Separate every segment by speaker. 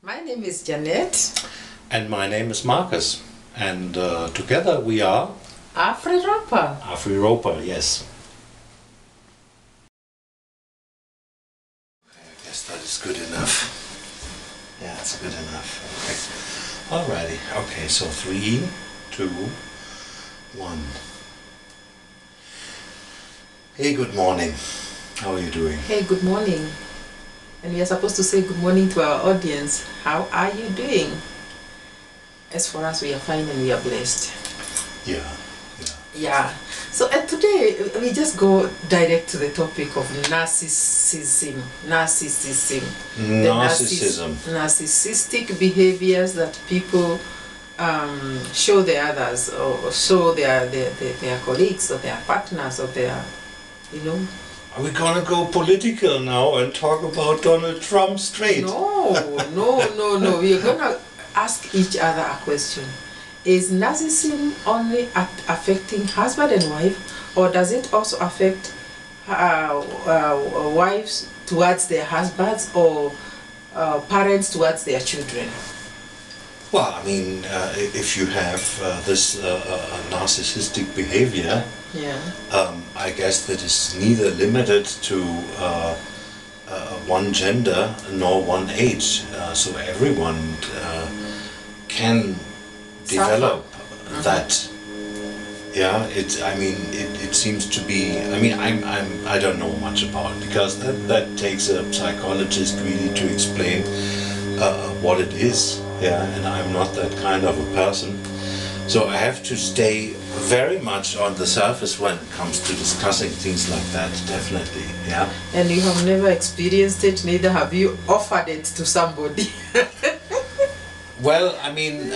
Speaker 1: My name is Janet.
Speaker 2: And my name is Marcus. And together we are...
Speaker 1: AfriRopa.
Speaker 2: AfriRopa, yes. I guess that is good enough. Yeah, it's good enough. Okay. Alrighty. Okay, so 3, 2, 1. Hey, good morning. How are you doing?
Speaker 1: Hey, good morning. And we are supposed to say good morning to our audience. How are you doing? As for us, we are fine and we are blessed. Yeah. So today we just go direct to the topic of narcissism. Narcissism. Narcissistic behaviors that people show the others, or show their colleagues or their partners or their,
Speaker 2: Are we gonna go political now and talk about Donald Trump straight?
Speaker 1: No. We are gonna ask each other a question. Is narcissism only affecting husband and wife, or does it also affect wives towards their husbands, or parents towards their children?
Speaker 2: Well, I mean, if you have this narcissistic behavior, I guess that is neither limited to one gender nor one age. So everyone can develop that. Yeah, it seems to be. I mean, I don't know much about it, because that takes a psychologist really to explain what it is. Yeah, and I'm not that kind of a person. So I have to stay very much on the surface when it comes to discussing things like that, definitely, yeah.
Speaker 1: And you have never experienced it, neither have you offered it to somebody.
Speaker 2: Well, I mean,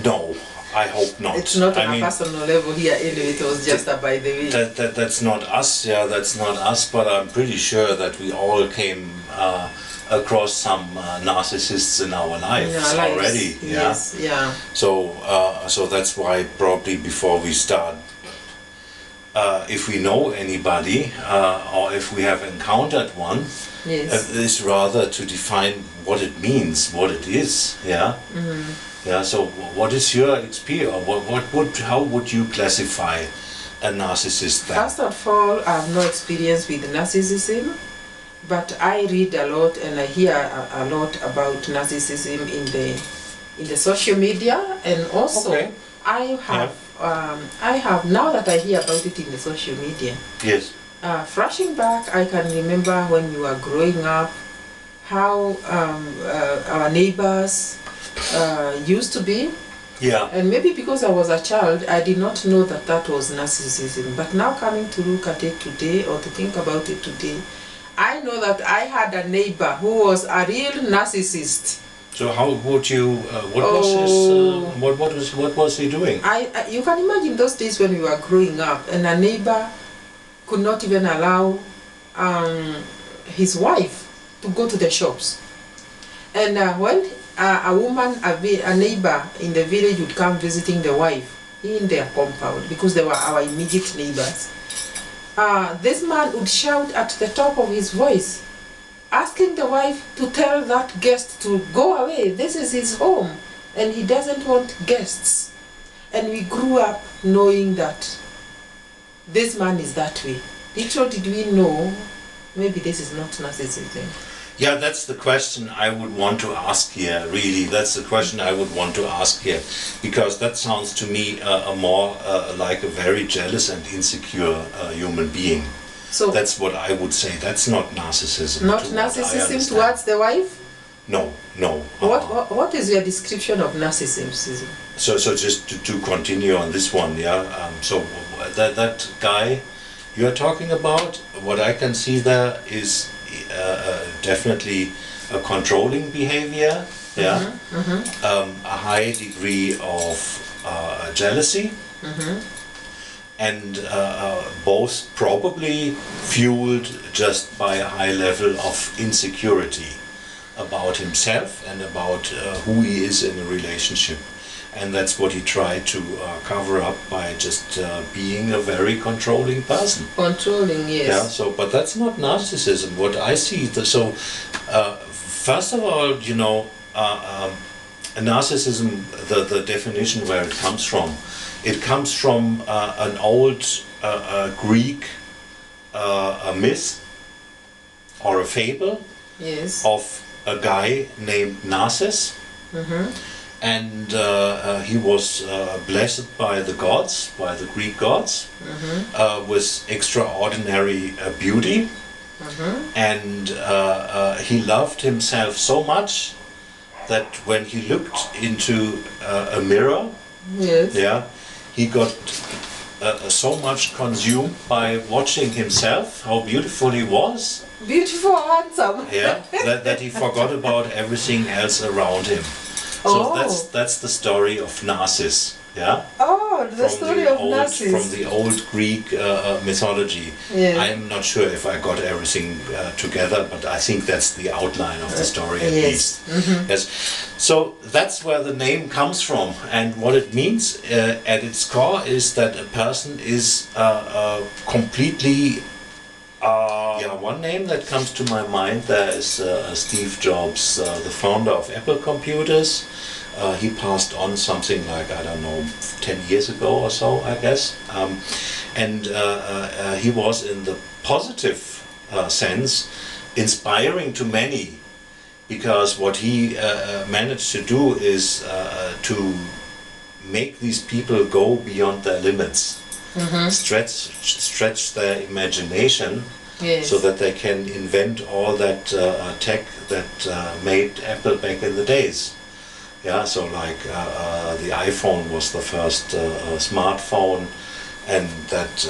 Speaker 2: no, I hope not.
Speaker 1: It's not on a personal level here anyway, it was just a by the way.
Speaker 2: That's not us, yeah, that's not us, but I'm pretty sure that we all came across some narcissists in our lives already.
Speaker 1: Yes, yeah.
Speaker 2: So that's why probably before we start, if we know anybody or if we have encountered one, is rather to define what it means, what it is. Yeah. Mm-hmm. Yeah. So what is your experience? How would you classify a narcissist then?
Speaker 1: First of all, I have no experience with narcissism. But I read a lot and I hear a lot about narcissism in the social media, and also I have now that I hear about it in the social media.
Speaker 2: Yes.
Speaker 1: Flashing back, I can remember when you were growing up, how our neighbors used to be.
Speaker 2: Yeah.
Speaker 1: And maybe because I was a child, I did not know that was narcissism. But now coming to look at it today, or to think about it today, I know that I had a neighbor who was a real narcissist.
Speaker 2: So how would you? What was he doing?
Speaker 1: You can imagine those days when we were growing up, and a neighbor could not even allow his wife to go to the shops. And when a woman, a neighbor in the village would come visiting the wife in their compound, because they were our immediate neighbors, this man would shout at the top of his voice, asking the wife to tell that guest to go away. This is his home and he doesn't want guests. And we grew up knowing that this man is that way. Little did we know, maybe this is not narcissism.
Speaker 2: Yeah, that's the question I would want to ask here, really. That's the question I would want to ask here. Because that sounds to me more like a very jealous and insecure human being. So that's what I would say. That's not narcissism.
Speaker 1: Not narcissism towards the wife?
Speaker 2: No.
Speaker 1: What is your description of narcissism?
Speaker 2: So just to continue on this one, yeah. So that guy you're talking about, what I can see there is definitely a controlling behavior, yeah, a high degree of jealousy, and both probably fueled just by a high level of insecurity about himself and about who he is in a relationship. And that's what he tried to cover up by just being a very controlling person.
Speaker 1: Controlling, yes.
Speaker 2: Yeah. So, but that's not narcissism. What I see, first of all, narcissism, the definition where it comes from an old Greek myth or a fable
Speaker 1: Yes.
Speaker 2: of a guy named Narcissus. And he was blessed by the gods, by the Greek gods, with extraordinary beauty. And he loved himself so much that when he looked into a mirror,
Speaker 1: Yes.
Speaker 2: yeah, he got so much consumed by watching himself, how beautiful he was,
Speaker 1: Beautiful, handsome.
Speaker 2: yeah, that he forgot about everything else around him. So that's the story of Narcissus, yeah.
Speaker 1: Oh, the story of Narcissus.
Speaker 2: From the old Greek mythology.
Speaker 1: Yes.
Speaker 2: I'm not sure if I got everything together, but I think that's the outline of the story at least. Yes. So that's where the name comes from, and what it means at its core is that a person is completely. One name that comes to my mind there is Steve Jobs, the founder of Apple Computers. He passed on something like, I don't know, 10 years ago or so, I guess. And he was, in the positive sense, inspiring to many, because what he managed to do is to make these people go beyond their limits. Stretch their imagination,
Speaker 1: Yes.
Speaker 2: so that they can invent all that tech that made Apple back in the days. Yeah, so like the iPhone was the first smartphone, and that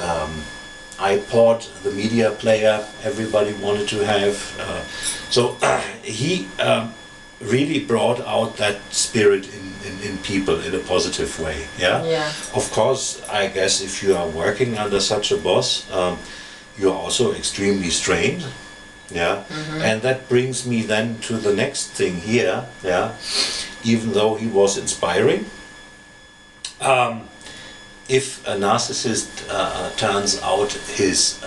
Speaker 2: iPod, the media player, everybody wanted to have. So he really brought out that spirit in people in a positive way. Yeah.
Speaker 1: Yeah.
Speaker 2: Of course, I guess if you are working under such a boss, you're also extremely strained. Yeah. And that brings me then to the next thing here. Yeah. Even though he was inspiring, if a narcissist turns out his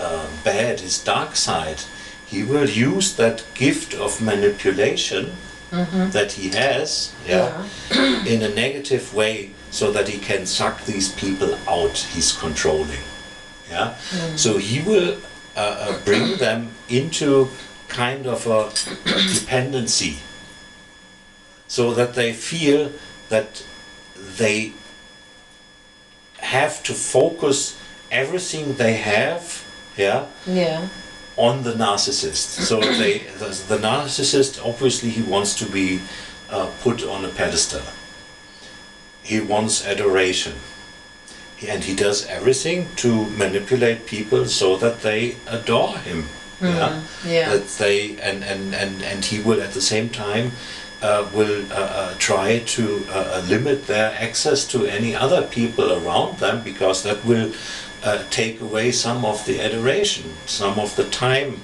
Speaker 2: bad, his dark side, he will use that gift of manipulation that he has, in a negative way, so that he can suck these people out he's controlling. Yeah, so he will bring them into kind of a dependency, so that they feel that they have to focus everything they have, on the narcissist. So the narcissist, obviously he wants to be put on a pedestal. He wants adoration. And he does everything to manipulate people so that they adore him. That they and he will at the same time will try to limit their access to any other people around them, because that will take away some of the adoration, some of the time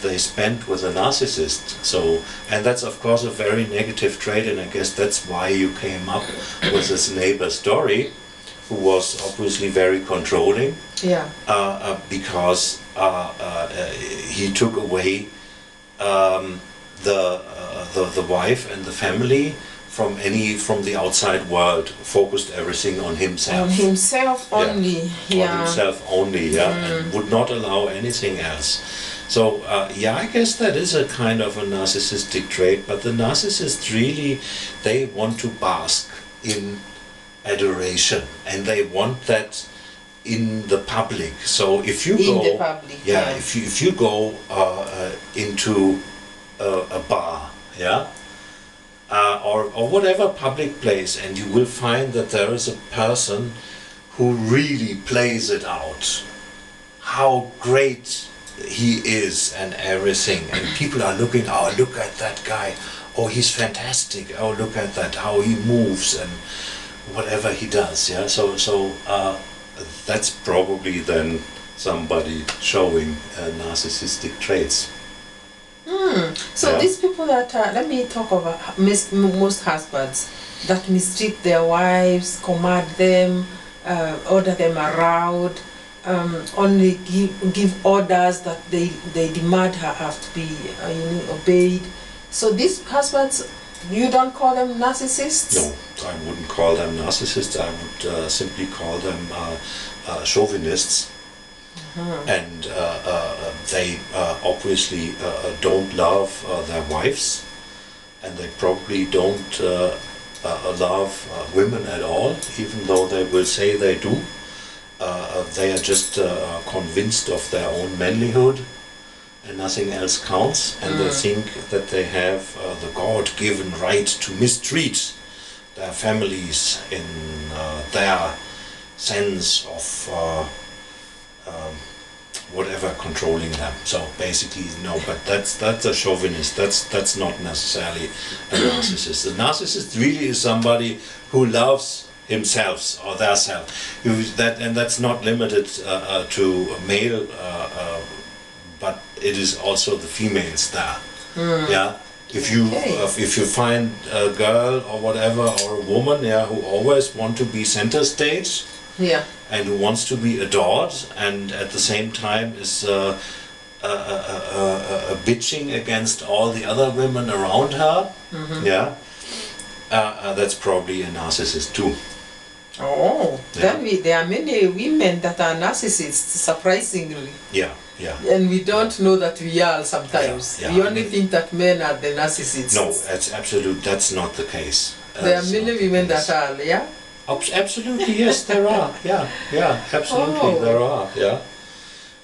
Speaker 2: they spend with a narcissist. So, and that's of course a very negative trait, and I guess that's why you came up with this neighbor story, who was obviously very controlling. Because he took away the wife and the family from the outside world, focused everything on himself.
Speaker 1: On himself only.
Speaker 2: On himself only, and would not allow anything else. So I guess that is a kind of a narcissistic trait, but the narcissists really, they want to bask in adoration, and they want that in the public. So if you if you go into a bar, or whatever public place, and you will find that there is a person who really plays it out, how great he is and everything, and people are looking, oh, look at that guy, oh, he's fantastic, oh, look at that, how he moves and whatever he does. So that's probably then somebody showing narcissistic traits.
Speaker 1: So these people that let me talk about most husbands that mistreat their wives, command them, order them around, only give orders that they demand have to be obeyed. So these husbands You don't call them narcissists?
Speaker 2: No, I wouldn't call them narcissists. I would simply call them chauvinists. And they obviously don't love their wives, and they probably don't love women at all, even though they will say they do. They are just convinced of their own manlyhood, and nothing else counts, and they think that they have the God-given right to mistreat their families in their sense of whatever controlling them. So basically, no, but that's a chauvinist. That's not necessarily a narcissist. A narcissist really is somebody who loves himself or their self. And that's not limited to male, but it is also the females there. Yeah. If you find a girl or whatever, or a woman, yeah, who always want to be center stage,
Speaker 1: yeah,
Speaker 2: and who wants to be adored, and at the same time is bitching against all the other women around her, yeah, that's probably a narcissist too.
Speaker 1: Oh,
Speaker 2: Yeah.
Speaker 1: then there are many women that are narcissists, surprisingly.
Speaker 2: Yeah, yeah.
Speaker 1: And we don't know that we are sometimes.
Speaker 2: Yeah, yeah.
Speaker 1: We only think that men are the narcissists.
Speaker 2: No, that's not the case.
Speaker 1: There are
Speaker 2: That's
Speaker 1: many
Speaker 2: not the
Speaker 1: women
Speaker 2: case.
Speaker 1: that are, yeah?
Speaker 2: Absolutely, yes, there are. Yeah, yeah, absolutely,
Speaker 1: Oh.
Speaker 2: there are. Yeah,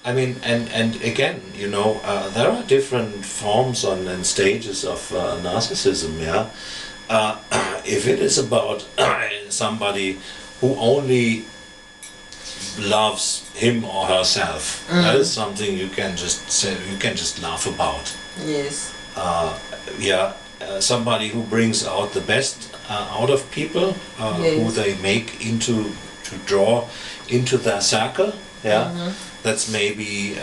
Speaker 2: I mean, and again, you know, there are different forms and stages of narcissism. Yeah, if it is about somebody who only loves him or herself, that is something you can just say, you can just laugh about.
Speaker 1: Yes.
Speaker 2: Yeah, somebody who brings out the best out of people, who
Speaker 1: Yes.
Speaker 2: they make to draw into their circle. Yeah, that's maybe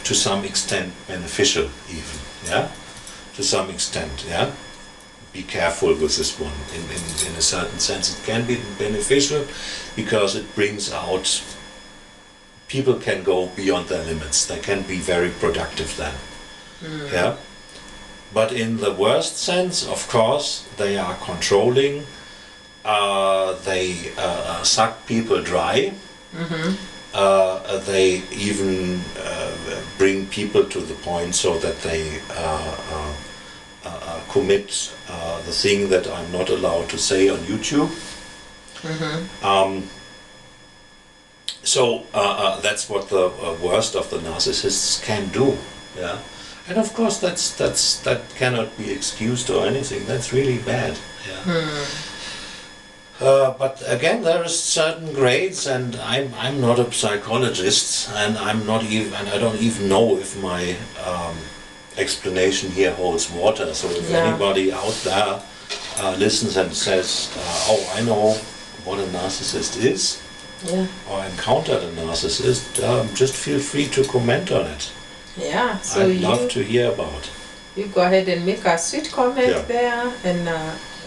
Speaker 2: to some extent beneficial, even. Yeah, to some extent. Yeah, be careful with this one. In a certain sense, it can be beneficial because it brings out. People can go beyond their limits. They can be very productive then. Yeah. But in the worst sense, of course, they are controlling, they suck people dry, they even bring people to the point so that they commit the thing that I'm not allowed to say on YouTube. So that's what the worst of the narcissists can do. Yeah. And of course, that cannot be excused or anything. That's really bad. Yeah. But again, there is certain grades, and I'm not a psychologist, and I'm not even, and I don't even know if my explanation here holds water. So if anybody out there listens and says, "Oh, I know what a narcissist is," or encountered a narcissist, just feel free to comment on it.
Speaker 1: Yeah, so
Speaker 2: I'd love to hear about.
Speaker 1: You go ahead and make a sweet comment there, and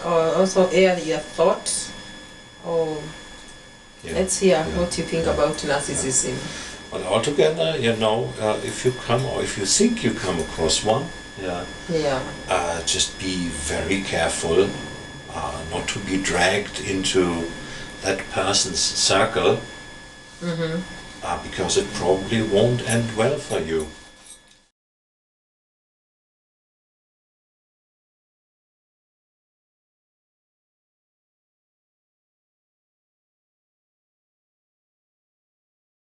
Speaker 1: also air your thoughts. Oh, let's hear what you think about narcissism.
Speaker 2: But altogether, you know, if you come or if you think you come across one, just be very careful not to be dragged into that person's circle, because it probably won't end well for you.